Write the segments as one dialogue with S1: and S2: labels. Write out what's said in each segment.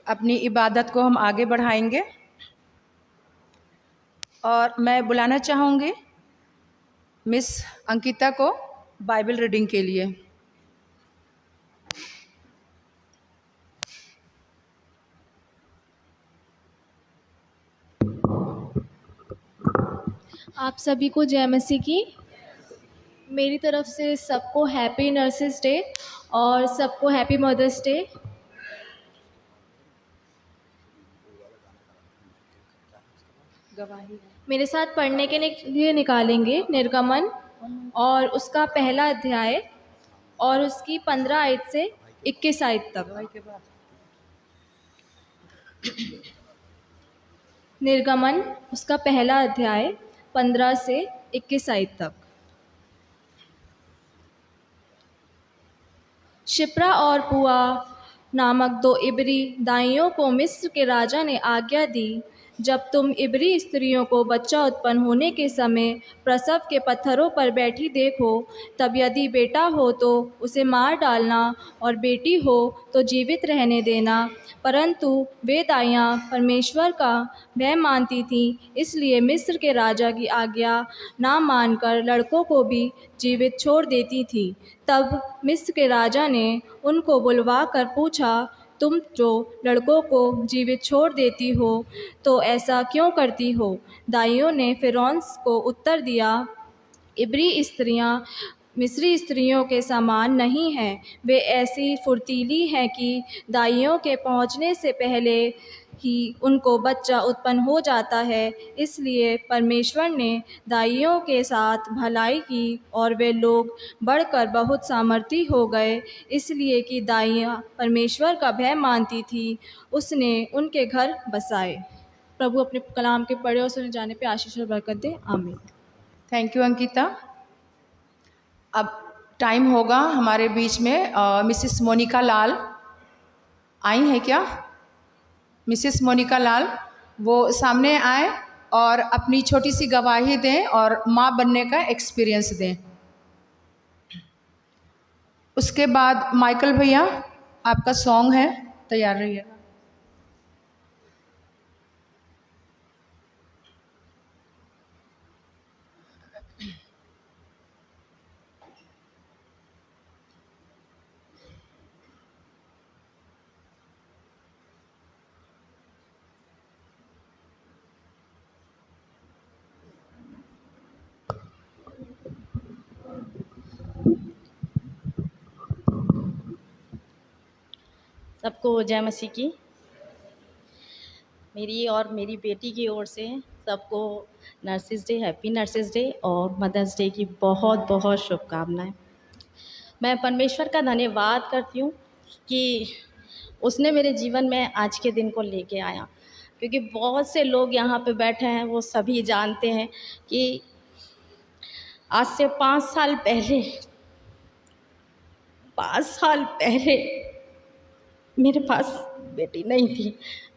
S1: अपनी इबादत को हम आगे बढ़ाएंगे और मैं बुलाना चाहूँगी मिस अंकिता को बाइबल रीडिंग के लिए।
S2: आप सभी को जय मसीह की। मेरी तरफ से सबको हैप्पी नर्सेस डे और सबको हैप्पी मदर्स डे।
S1: गवाही
S2: मेरे साथ पढ़ने के लिए निकालेंगे निर्गमन और उसका पहला अध्याय और उसकी 15 आयत से 21 आयत तक।
S1: के बाद
S2: निर्गमन उसका पहला अध्याय 15 से 21 आयत तक। शिप्रा और पुआ नामक 2 इब्री दाइयों को मिस्र के राजा ने आज्ञा दी, जब तुम इब्री स्त्रियों को बच्चा उत्पन्न होने के समय प्रसव के पत्थरों पर बैठी देखो, तब यदि बेटा हो तो उसे मार डालना और बेटी हो तो जीवित रहने देना। परंतु वे दाइयाँ परमेश्वर का भय मानती थीं, इसलिए मिस्र के राजा की आज्ञा ना मानकर लड़कों को भी जीवित छोड़ देती थी। तब मिस्र के राजा ने उनको बुलवा कर पूछा, तुम जो लड़कों को जीवित छोड़ देती हो तो ऐसा क्यों करती हो? दाइयों ने फ़िरौन को उत्तर दिया, इब्री स्त्रियां मिस्री स्त्रियों के समान नहीं हैं। वे ऐसी फुर्तीली हैं कि दाइयों के पहुंचने से पहले ही उनको बच्चा उत्पन्न हो जाता है। इसलिए परमेश्वर ने दाइयों के साथ भलाई की और वे लोग बढ़कर बहुत सामर्थी हो गए। इसलिए कि दाइयाँ परमेश्वर का भय मानती थी, उसने उनके घर बसाए। प्रभु अपने कलाम के पढ़े और सुने जाने पे आशीष और बरकत दे। आमीन।
S1: Thank you Ankita. अब टाइम होगा हमारे बीच में मिसिस मोनिका लाल आई हैं क्या? मिसिस मोनिका लाल वो सामने आए और अपनी छोटी सी गवाही दें और माँ बनने का एक्सपीरियंस दें। उसके बाद माइकल भैया आपका सॉन्ग है, तैयार रहिएगा।
S3: सबको जय मसीह की। मेरी और मेरी बेटी की ओर से सबको nurses day, happy nurses day और मदर्स डे की बहुत बहुत शुभकामनाएं। मैं परमेश्वर का धन्यवाद करती हूँ कि उसने मेरे जीवन में आज के दिन को लेके आया, क्योंकि बहुत से लोग यहाँ पे बैठे हैं, वो सभी जानते हैं कि आज से 5 साल पहले मेरे पास बेटी नहीं थी,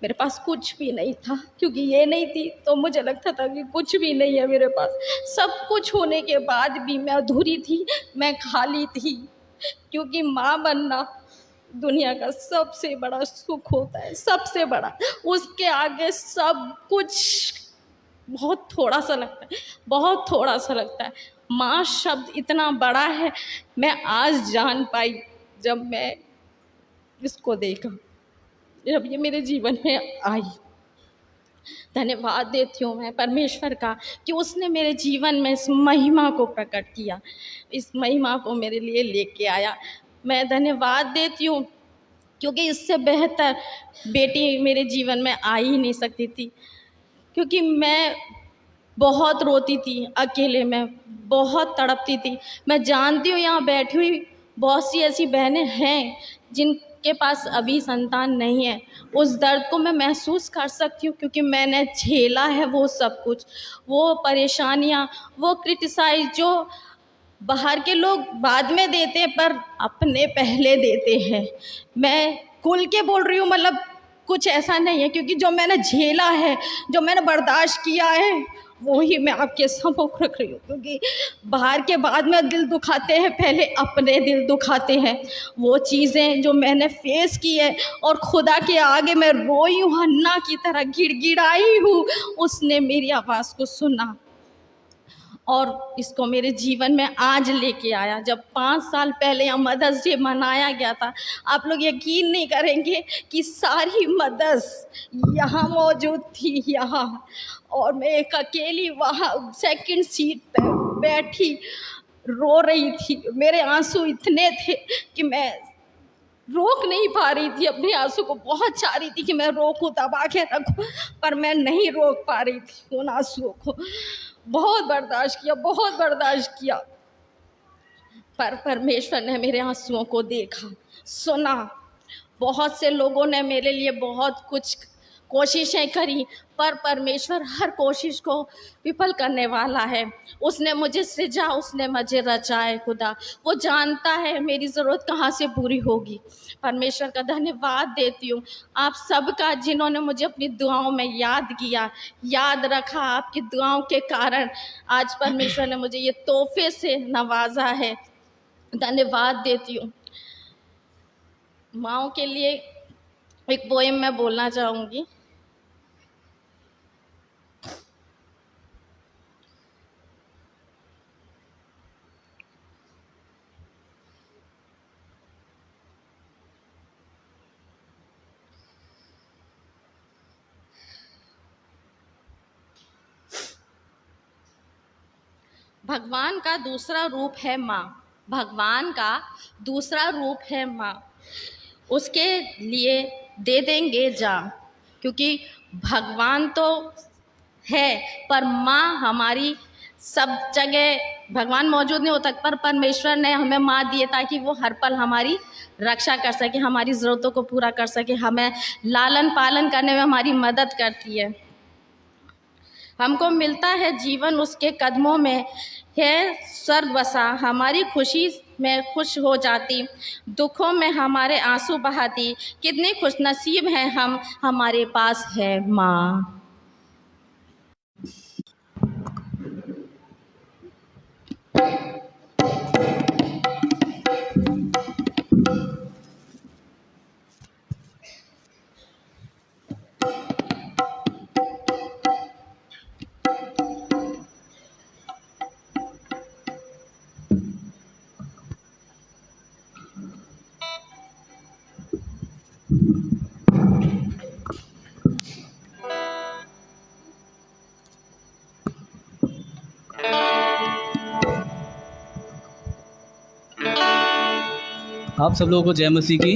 S3: मेरे पास कुछ भी नहीं था। क्योंकि ये नहीं थी तो मुझे लगता था कि कुछ भी नहीं है मेरे पास। सब कुछ होने के बाद भी मैं अधूरी थी, मैं खाली थी। क्योंकि माँ बनना दुनिया का सबसे बड़ा सुख होता है, सबसे बड़ा। उसके आगे सब कुछ बहुत थोड़ा सा लगता है, बहुत थोड़ा सा लगता है। माँ शब्द इतना बड़ा है, मैं आज जान पाई जब मैं इसको देखा, जब ये मेरे जीवन में आई। धन्यवाद देती हूँ मैं परमेश्वर का कि उसने मेरे जीवन में इस महिमा को प्रकट किया, इस महिमा को मेरे लिए लेके आया। मैं धन्यवाद देती हूँ क्योंकि इससे बेहतर बेटी मेरे जीवन में आ ही नहीं सकती थी। क्योंकि मैं बहुत रोती थी अकेले, मैं बहुत तड़पती थी। मैं जानती हूँ यहाँ बैठी हुई बहुत सी ऐसी बहनें हैं जिनके पास अभी संतान नहीं है। उस दर्द को मैं महसूस कर सकती हूँ क्योंकि मैंने झेला है वो सब कुछ, वो परेशानियाँ, वो क्रिटिसाइज जो बाहर के लोग बाद में देते हैं पर अपने पहले देते हैं। मैं खुल के बोल रही हूँ, मतलब कुछ ऐसा नहीं है, क्योंकि जो मैंने झेला है, जो मैंने बर्दाश्त किया है, वही मैं आपके सम्मुख रख रही हूँ, क्योंकि बाहर के बाद में दिल दुखाते हैं, पहले अपने दिल दुखाते हैं। वो चीज़ें जो मैंने फेस की है और खुदा के आगे मैं रोई हूँ, हन्ना की तरह गिड़गिड़ाई हूँ, उसने मेरी आवाज़ को सुना और इसको मेरे जीवन में आज लेके आया। जब 5 साल पहले यहाँ मदर्स डे मनाया गया था, आप लोग यकीन नहीं करेंगे कि सारी मदर्स यहाँ मौजूद थी यहाँ, और मैं एक अकेली वहाँ सेकंड सीट पे बैठी रो रही थी। मेरे आंसू इतने थे कि मैं रोक नहीं पा रही थी, अपने आंसू को बहुत चाह रही थी कि मैं रोकूं, दबा के रखूं, पर मैं नहीं रोक पा रही थी उन आंसुओं को। बहुत बर्दाश्त किया, बहुत बर्दाश्त किया, पर परमेश्वर ने मेरे आंसुओं को देखा, सुना। बहुत से लोगों ने मेरे लिए बहुत कुछ कोशिशें करी, पर परमेश्वर हर कोशिश को विफल करने वाला है। उसने मुझे सृजा, उसने मुझे रचा है। खुदा वो जानता है मेरी ज़रूरत कहाँ से पूरी होगी। परमेश्वर का धन्यवाद देती हूँ आप सबका, जिन्होंने मुझे अपनी दुआओं में याद किया, याद रखा। आपकी दुआओं के कारण आज परमेश्वर ने मुझे ये तोहफे से नवाजा है। धन्यवाद देती हूँ। माँओं के लिए एक पोएम मैं बोलना चाहूँगी। भगवान का दूसरा रूप है माँ, भगवान का दूसरा रूप है माँ, उसके लिए दे देंगे जान। क्योंकि भगवान तो है, पर माँ हमारी सब जगह, भगवान मौजूद नहीं होता, पर परमेश्वर ने हमें माँ दी है ताकि वो हर पल हमारी रक्षा कर सके, हमारी ज़रूरतों को पूरा कर सके, हमें लालन पालन करने में हमारी मदद करती है। हमको मिलता है जीवन उसके कदमों में है स्वर्ग बसा, हमारी खुशी में खुश हो जाती, दुखों में हमारे आंसू बहाती। कितने खुशनसीब हैं हम, हमारे पास है माँ।
S4: आप सब लोगों को जय मसीह की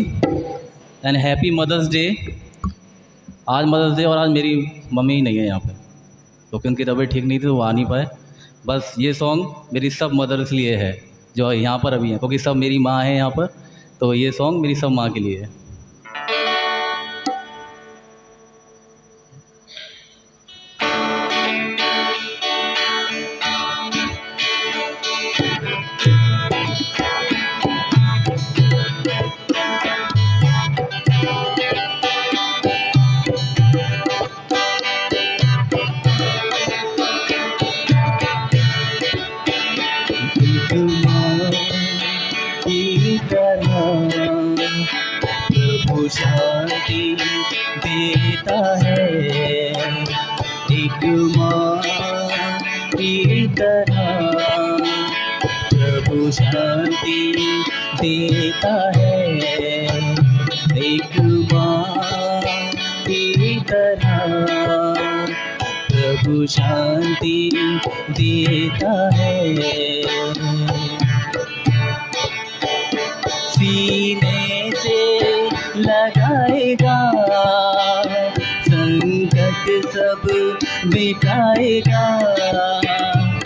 S4: एंड हैप्पी मदर्स डे। आज मदर्स डे और आज मेरी मम्मी नहीं है यहाँ पे, क्योंकि उनकी तबीयत ठीक नहीं थी तो वो आ नहीं पाए। बस ये सॉन्ग मेरी सब मदर्स लिए है जो यहाँ पर अभी हैं, क्योंकि सब मेरी माँ है यहाँ पर, तो ये सॉन्ग मेरी सब माँ के लिए है। शांति देता है, एक माँ की तरह प्रभु शांति देता है, एक माँ की तरह प्रभु शांति देता है। सीने से लगाएगा, संकट सब मिटाएगा,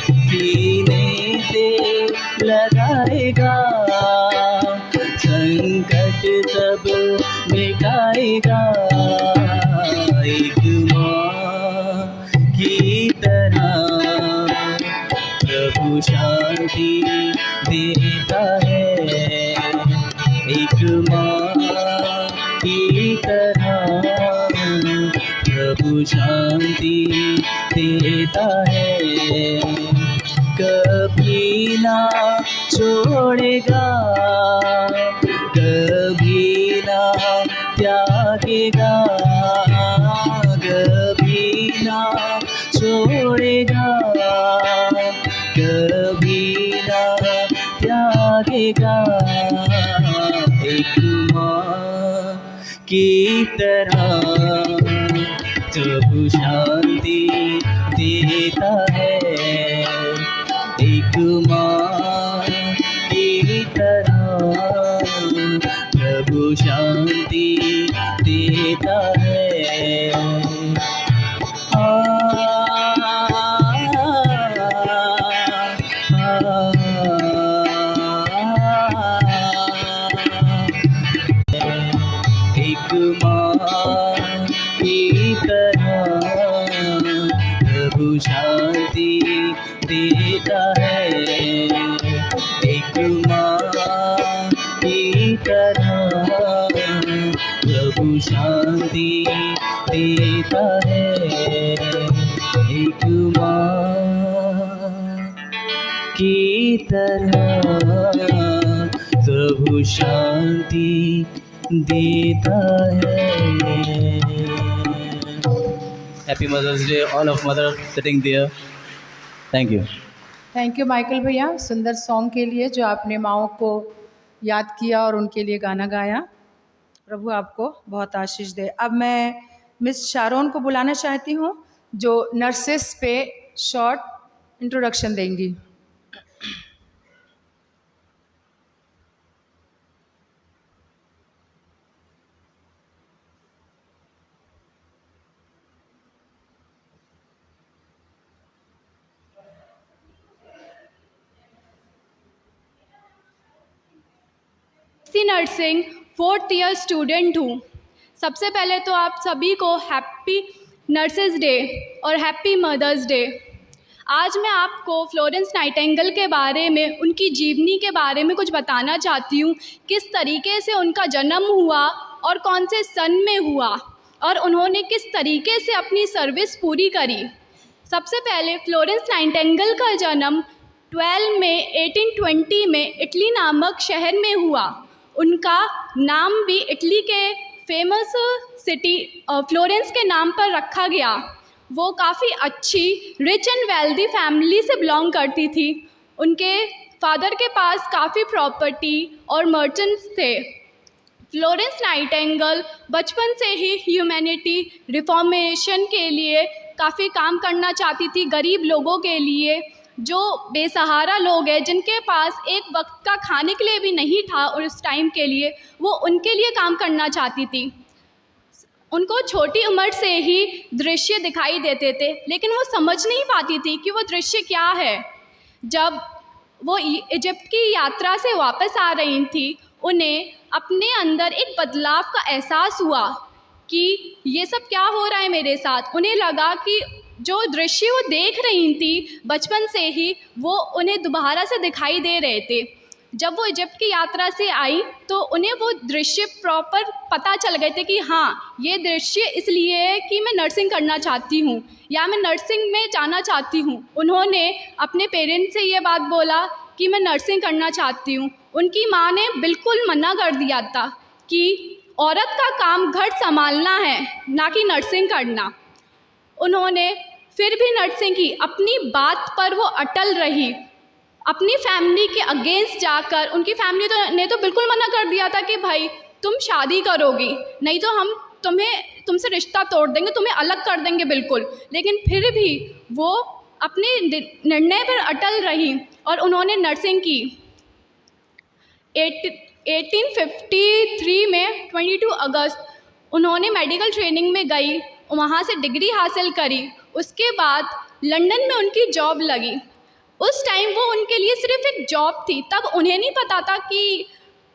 S4: सीने से लगाएगा, संकट सब मिटाएगा, एक माँ की तरह प्रभु शांति देता है, एक माँ की तरह प्रभु शांति देता है, कभी ना छोड़ेगा, कभी ना त्यागेगा, कभी ना छोड़ेगा, कभी ना त्यागेगा। एक माँ की तरह प्रभु शांति देता है, एक माँ की तरह प्रभु शांति देता है। एक माँ की तरह प्रभु शांति देता है, एक माँ की तरह प्रभु शांति देता है, एक माँ की तरह प्रभु शांति देता है। Happy Mother's Day all of mother sitting there. Thank you.
S1: Thank you Michael भैया, सुंदर सॉन्ग के लिए जो आपने माँओं को याद किया और उनके लिए गाना गाया। प्रभु आपको बहुत आशीष दे। अब मैं मिस शारोन को बुलाना चाहती हूँ जो नर्सेस पे शॉर्ट इंट्रोडक्शन देंगी।
S5: नर्सिंग 4th ईयर स्टूडेंट हूँ। सबसे पहले तो आप सभी को हैप्पी नर्सेस डे और हैप्पी मदर्स डे। आज मैं आपको फ्लोरेंस नाइटिंगेल के बारे में, उनकी जीवनी के बारे में कुछ बताना चाहती हूँ, किस तरीके से उनका जन्म हुआ और कौन से सन में हुआ और उन्होंने किस तरीके से अपनी सर्विस पूरी करी। सबसे पहले फ्लोरेंस नाइटिंगेल का जन्म 12 मई 1820 में इटली नामक शहर में हुआ। उनका नाम भी इटली के फेमस सिटी फ्लोरेंस के नाम पर रखा गया। वो काफ़ी अच्छी रिच एंड वेल्दी फैमिली से बिलोंग करती थी। उनके फादर के पास काफ़ी प्रॉपर्टी और मर्चेंट्स थे। फ्लोरेंस नाइटिंगेल बचपन से ही ह्यूमैनिटी रिफॉर्मेशन के लिए काफ़ी काम करना चाहती थी। गरीब लोगों के लिए, जो बेसहारा लोग हैं, जिनके पास एक वक्त का खाने के लिए भी नहीं था उस टाइम के लिए, वो उनके लिए काम करना चाहती थी। उनको छोटी उम्र से ही दृश्य दिखाई देते थे, लेकिन वो समझ नहीं पाती थी कि वो दृश्य क्या है। जब वो इजिप्ट की यात्रा से वापस आ रही थी, उन्हें अपने अंदर एक बदलाव का एहसास हुआ कि ये सब क्या हो रहा है मेरे साथ। उन्हें लगा कि जो दृश्य वो देख रही थी बचपन से ही, वो उन्हें दोबारा से दिखाई दे रहे थे। जब वो इजिप्ट की यात्रा से आई तो उन्हें वो दृश्य प्रॉपर पता चल गए थे कि हाँ, ये दृश्य इसलिए है कि मैं नर्सिंग करना चाहती हूँ या मैं नर्सिंग में जाना चाहती हूँ। उन्होंने अपने पेरेंट्स से ये बात बोला कि मैं नर्सिंग करना चाहती हूँ। उनकी माँ ने बिल्कुल मना कर दिया था कि औरत का काम घर संभालना है, ना कि नर्सिंग करना। उन्होंने फिर भी नर्सिंग की, अपनी बात पर वो अटल रही। अपनी फैमिली के अगेंस्ट जाकर, उनकी फैमिली ने तो बिल्कुल मना कर दिया था कि भाई तुम शादी करोगी, नहीं तो हम तुमसे रिश्ता तोड़ देंगे, तुम्हें अलग कर देंगे बिल्कुल। लेकिन फिर भी वो अपने निर्णय पर अटल रही और उन्होंने नर्सिंग की। 1853 में 22 अगस्त उन्होंने मेडिकल ट्रेनिंग में गई, वहाँ से डिग्री हासिल करी। उसके बाद लंदन में उनकी जॉब लगी। उस टाइम वो उनके लिए सिर्फ एक जॉब थी, तब उन्हें नहीं पता था कि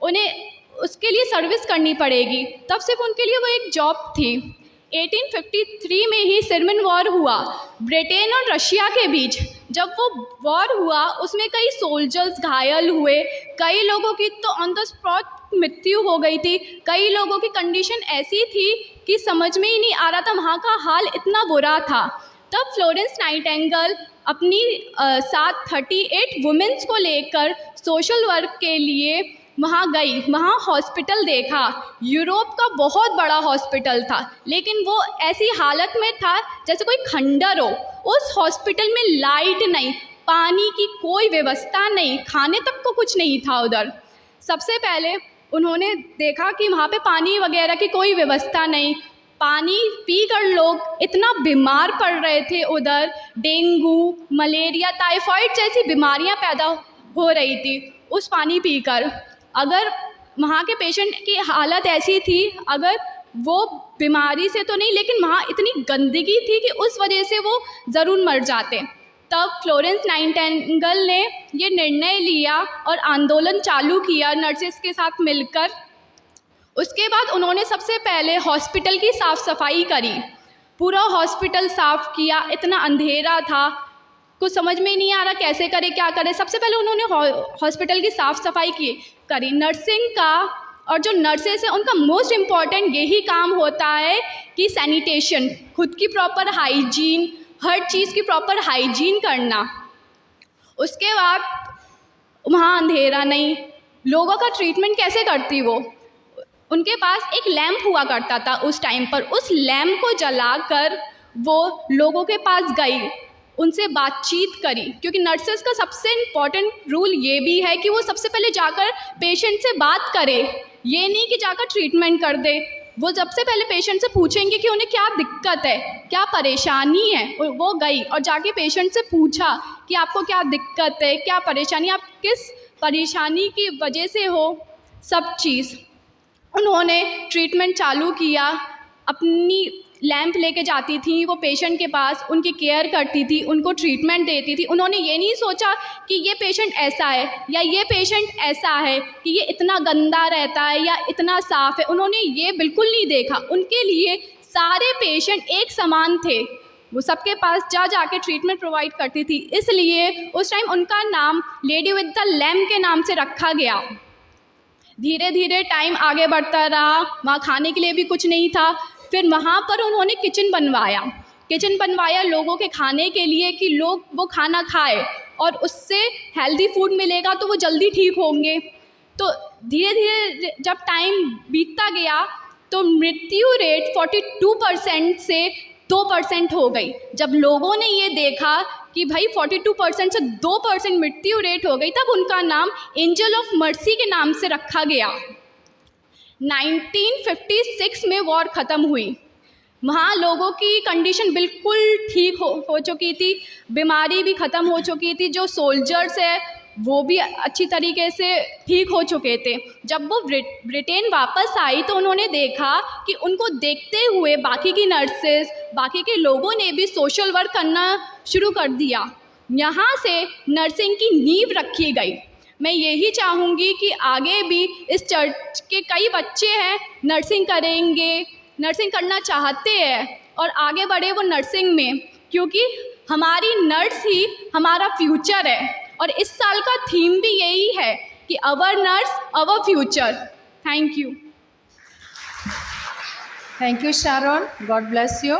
S5: उन्हें उसके लिए सर्विस करनी पड़ेगी, तब सिर्फ उनके लिए वो एक जॉब थी। 1853 में ही सिरमन वॉर हुआ ब्रिटेन और रशिया के बीच। जब वो वॉर हुआ उसमें कई सोल्जर्स घायल हुए, कई लोगों की तो ऑन द स्पॉट मृत्यु हो गई थी। कई लोगों की कंडीशन ऐसी थी कि समझ में ही नहीं आ रहा था, वहाँ का हाल इतना बुरा था। तब फ्लोरेंस नाइटिंगेल अपनी साथ 38 वुमेन्स को लेकर सोशल वर्क के लिए वहाँ गई। वहाँ हॉस्पिटल देखा, यूरोप का बहुत बड़ा हॉस्पिटल था, लेकिन वो ऐसी हालत में था जैसे कोई खंडर हो। उस हॉस्पिटल में लाइट नहीं, पानी की कोई व्यवस्था नहीं, खाने तक को कुछ नहीं था उधर। सबसे पहले उन्होंने देखा कि वहाँ पे पानी वगैरह की कोई व्यवस्था नहीं, पानी पीकर लोग इतना बीमार पड़ रहे थे उधर, डेंगू, मलेरिया, टाइफाइड जैसी बीमारियाँ पैदा हो रही थी उस पानी पीकर। अगर वहाँ के पेशेंट की हालत ऐसी थी, अगर वो बीमारी से तो नहीं, लेकिन वहाँ इतनी गंदगी थी कि उस वजह से वो ज़रूर मर जाते। तब फ्लोरेंस नाइटिंगेल ने ये निर्णय लिया और आंदोलन चालू किया नर्सेस के साथ मिलकर। उसके बाद उन्होंने सबसे पहले हॉस्पिटल की साफ़ सफाई करी, पूरा हॉस्पिटल साफ़ किया। इतना अंधेरा था, कुछ समझ में ही नहीं आ रहा कैसे करे क्या करे। सबसे पहले उन्होंने हॉस्पिटल की साफ़ सफाई करी। नर्सिंग का और जो नर्सेस हैं उनका मोस्ट इम्पॉर्टेंट यही काम होता है कि सैनिटेशन, खुद की प्रॉपर हाइजीन, हर चीज़ की प्रॉपर हाइजीन करना। उसके बाद वहाँ अंधेरा नहीं, लोगों का ट्रीटमेंट कैसे करती वो? उनके पास एक लैंप हुआ करता था उस टाइम पर, उस लैंप को जलाकर वो लोगों के पास गई, उनसे बातचीत करी। क्योंकि नर्सेस का सबसे इम्पॉर्टेंट रूल ये भी है कि वो सबसे पहले जाकर पेशेंट से बात करे, ये नहीं कि जाकर ट्रीटमेंट कर दे। वो सबसे पहले पेशेंट से पूछेंगे कि उन्हें क्या दिक्कत है, क्या परेशानी है। वो गई और जाके पेशेंट से पूछा कि आपको क्या दिक्कत है, क्या परेशानी, आप किस परेशानी की वजह से हो, सब चीज़। उन्होंने ट्रीटमेंट चालू किया, अपनी लैंप लेके जाती थी वो पेशेंट के पास, उनकी केयर करती थी, उनको ट्रीटमेंट देती थी। उन्होंने ये नहीं सोचा कि ये पेशेंट ऐसा है या ये पेशेंट ऐसा है, कि ये इतना गंदा रहता है या इतना साफ़ है, उन्होंने ये बिल्कुल नहीं देखा। उनके लिए सारे पेशेंट एक समान थे, वो सबके पास जाके ट्रीटमेंट प्रोवाइड करती थी। इसलिए उस टाइम उनका नाम लेडी विद द लैम्प के नाम से रखा गया। धीरे धीरे टाइम आगे बढ़ता रहा, वहाँ खाने के लिए भी कुछ नहीं था। फिर वहाँ पर उन्होंने किचन बनवाया लोगों के खाने के लिए, कि लोग वो खाना खाए और उससे हेल्दी फूड मिलेगा तो वो जल्दी ठीक होंगे। तो धीरे धीरे जब टाइम बीतता गया तो मृत्यु रेट 42% से 2% हो गई। जब लोगों ने ये देखा कि भाई 42% से 2% मृत्यु रेट हो गई, तब उनका नाम एंजल ऑफ मर्सी के नाम से रखा गया। 1956 में वॉर ख़त्म हुई, वहाँ लोगों की कंडीशन बिल्कुल ठीक हो चुकी थी, बीमारी भी ख़त्म हो चुकी थी। जो सोल्जर्स है वो भी अच्छी तरीके से ठीक हो चुके थे। जब वो ब्रिटेन वापस आई तो उन्होंने देखा कि उनको देखते हुए बाकी की नर्सेस, बाकी के लोगों ने भी सोशल वर्क करना शुरू कर दिया। यहाँ से नर्सिंग की नींव रखी गई। मैं यही चाहूँगी कि आगे भी इस चर्च के कई बच्चे हैं नर्सिंग करेंगे, नर्सिंग करना चाहते हैं और आगे बढ़े वो नर्सिंग में, क्योंकि हमारी नर्स ही हमारा फ्यूचर है। और इस साल का थीम भी यही है कि our nurse our future. Thank you.
S1: Thank you Sharon, God bless you.